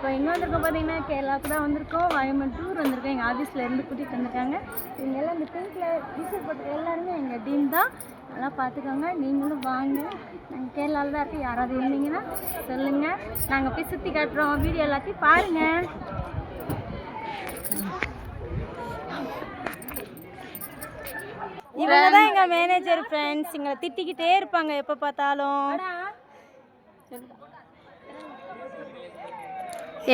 இப்போ இன்னும் வந்திருக்கோம் பார்த்தீங்கன்னா கேரளாவுக்கு தான் வந்திருக்கோம். வாயமன் டூர் வந்திருக்கோம். எங்கள் ஆஃபீஸில் இருந்து கூட்டிகிட்டு வந்திருக்காங்க. இவங்க எல்லாம் இந்த பிங்க்கில் டீஷர்ட் போட்டு எல்லாருமே எங்கள் டீம் தான். நல்லா பார்த்துக்கோங்க. நீங்களும் வாங்க. நாங்கள் கேரளாவில் தான் இருக்கோம். யாராவது இருந்தீங்கன்னா சொல்லுங்கள். நாங்கள் போய் சுற்றி காட்டுறோம். வீடியோ எல்லாத்தையும் பாருங்கள். இவங்க தான் எங்கள் மேனேஜர் ஃப்ரெண்ட்ஸ். எங்களை திட்டிக்கிட்டே இருப்பாங்க எப்போ பார்த்தாலும்.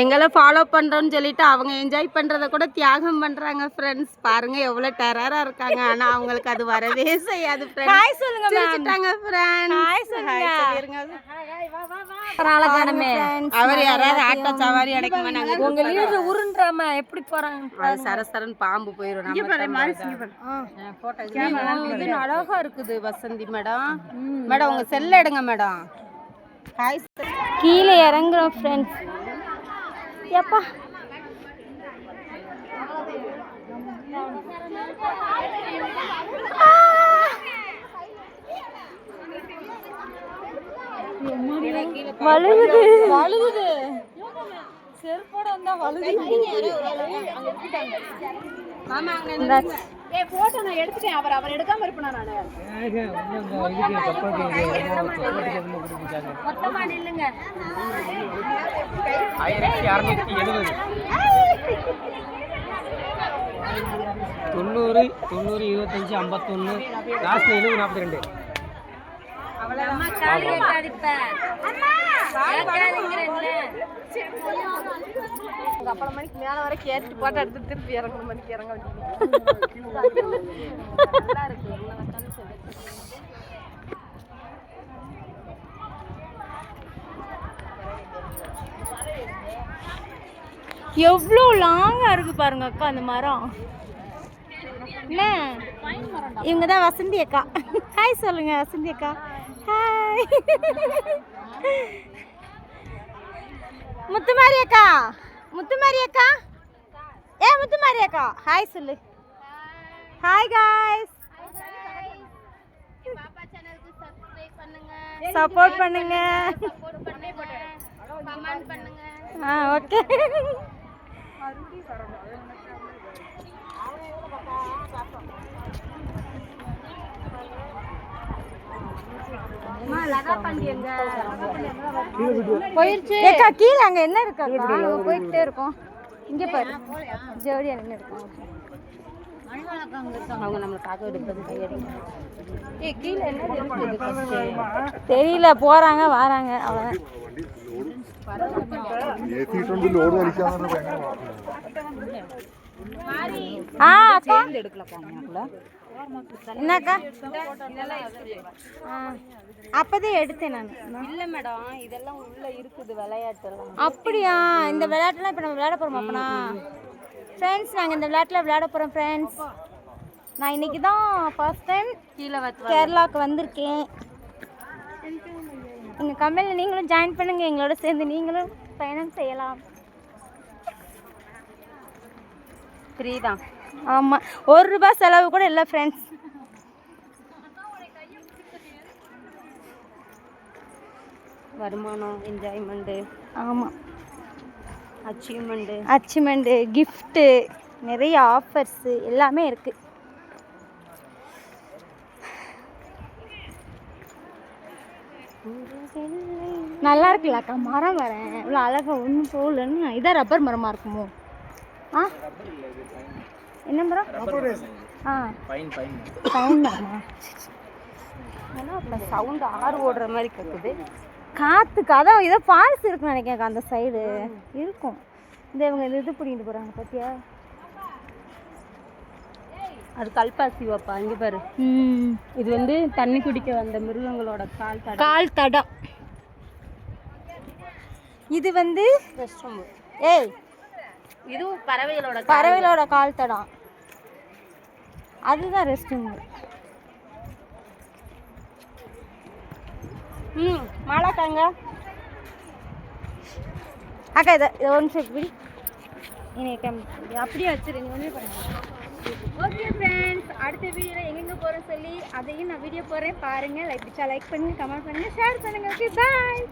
எங்களை ஃபாலோ பண்ணுறோன்னு சொல்லிட்டு அவங்க என்ஜாய் பண்ணுறத கூட தியாகம் பண்ணுறாங்க ஃப்ரெண்ட்ஸ். பாருங்க எவ்வளோ டெரராக இருக்காங்க. ஆனால் அவங்களுக்கு அது வரவே செய்யாது. ஹாய் சொல்லுங்க அவர் யாராவது ஆட்டோ சவாரி அடைக்குமா? நாங்கள் உங்க லீடர் உருன்றாம எப்படி போறாங்க? சரசரன் பாம்பு போயிடும். அழகா இருக்குது வசந்தி மேடம். மேடம் உங்க செல்ல எடுங்க மேடம். ஹாய். கீழே இறங்குறோம் ஃப்ரெண்ட்ஸ். எப்பா வழுகுது வழுகுது. செருப்போட வந்தா வழுகுது. மாமா போட்டோ நான் எடுத்துட்டேன். அவர் எடுக்காம இருப்பேன் நானு. மொத்தமா நில்லுங்க. 1670 90 90 25 51 லாஸ்ட் 70 42. அம்மா கால் அடிப்பேன். அப்புறம் மணிக்கு மேல வரை கேட்டு போட்டோ எடுத்து திருப்பி இறங்கணும். மணிக்கு இறங்க எவ்வளோ லாங்காக இருக்கு பாருங்க அக்கா அந்த மரம். என்ன இவங்க தான் வசந்தி அக்கா. ஹாய் சொல்லுங்க வசந்தி அக்கா. ஹாய். முத்துமாரி அக்கா. முத்துமாரி அக்கா. முத்துமாரி அக்கா ஹாய் சொல்லு. Hi guys. சப்போர்ட் பண்ணுங்க. ஓகே. போயிருச்சு. கீழே அங்க என்ன இருக்கா? போயிட்டே இருக்கோம். இங்க பாரு ஜோடியா நின்று இருக்கோம். அவங்க நம்மளை காக்க எடுப்பது கீழே என்ன தெரியல. போறாங்க வராங்க அவ்வளவுதான். என்னக்கா அப்பதான் எடுத்தேன் நான். இல்ல மேடம் இதெல்லாம் உள்ள இருக்குது விளையாட்டுலாம். அப்படியா? இந்த விளையாட்டுலாம் இப்போ நம்ம விளையாட போறோம். அப்பனா ஃப்ரெண்ட்ஸ் நாங்கள் இந்த விளையாட்டில் விளையாட போகிறோம் ஃப்ரெண்ட்ஸ். நான் இன்னைக்கு தான் ஃபர்ஸ்ட் டைம் கேரளாவுக்கு வந்திருக்கேன். எங்கள் கம்பெனியில் நீங்களும் ஜாயின் பண்ணுங்கள். எங்களோட சேர்ந்து நீங்களும் பயணம் செய்யலாம். ஃப்ரீ தான். ஆமாம், ₹1 செலவு கூட இல்லை ஃப்ரெண்ட்ஸ். வருமானம், என்ஜாய்மெண்ட்டு, ஆமாம், அச்சீவ்மெண்ட்டு, கிஃப்ட்டு, நிறைய ஆஃபர்ஸு எல்லாமே இருக்குது. நல்லா இருக்குல்லக்கா மரம் வரேன். இவ்வளோ அழகாக ஒன்றும் போகலன்னு. இதான் ரப்பர் மரமாக இருக்குமோ? ஆ என்ன மரம்? பைன் மரமா? ஏன்னா அப்புறம் சவுண்டு ஆறு ஓடுற மாதிரி கேட்குது. காற்றுக்கு அதான் ஏதோ ஃபால்ஸ் இருக்குன்னு நினைக்கிறேன். அந்த சைடு இருக்கும். இந்த இவங்க இது பிடிக்கிட்டு போகிறாங்க பார்த்தியா? அது கல்பாசி வைப்பா. இங்கே பாரு. இது வந்து தண்ணி குடிக்க வந்த மிருகங்களோட கால் தடம். இது வந்து இதுவும் பறவைகளோட கால் தடம். அதுதான் ரெஸ்ட் ரூம். மாலாக்காங்க அக்கா இதை ஒரு நிமிஷம் இப்படி அப்படியே வச்சிரு. நீ ஒன்றுமே பண்ணுங்க. ஓகே ஃப்ரெண்ட்ஸ், அடுத்த வீடியோவில் எங்கெங்கே போகிறேன்னு சொல்லி அதையும் நான் வீடியோ போடுறேன். பாருங்கள். லைக் பண்ணுங்கள், கமெண்ட் பண்ணுங்கள், ஷேர் பண்ணுங்கள். Okay bye.